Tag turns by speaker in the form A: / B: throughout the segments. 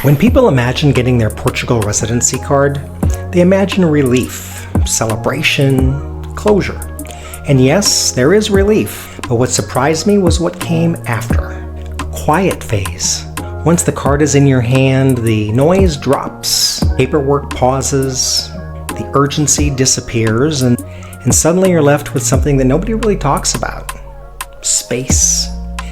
A: When people imagine getting their Portugal residency card, they imagine relief, celebration, closure. And yes, there is relief, but what surprised me was what came after. A quiet phase. Once the card is in your hand, the noise drops, paperwork pauses, the urgency disappears, and suddenly you're left with something that nobody really talks about. Space.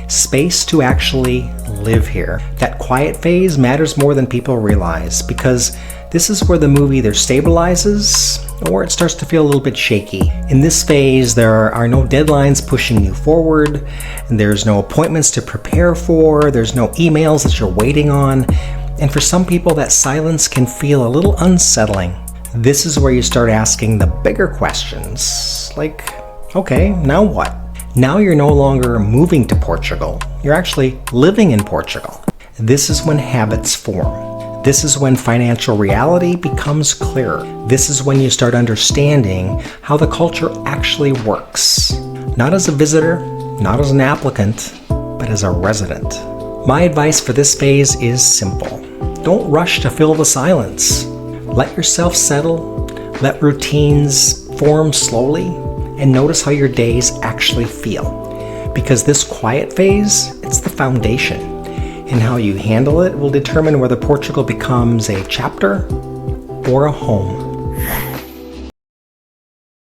A: Space to actually live here. That quiet phase matters more than people realize, because this is where the move either stabilizes or it starts to feel a little bit shaky. In this phase, there are no deadlines pushing you forward, and there's no appointments to prepare for, there's no emails that you're waiting on, and for some people that silence can feel a little unsettling. This is where you start asking the bigger questions, like, okay, now what? Now you're no longer moving to Portugal, you're actually living in Portugal. This is when habits form. This is when financial reality becomes clearer. This is when you start understanding how the culture actually works. Not as a visitor, not as an applicant, but as a resident. My advice for this phase is simple. Don't rush to fill the silence. Let yourself settle, let routines form slowly, and notice how your days actually feel. Because this quiet phase, it's the foundation. And how you handle it will determine whether Portugal becomes a chapter or a home.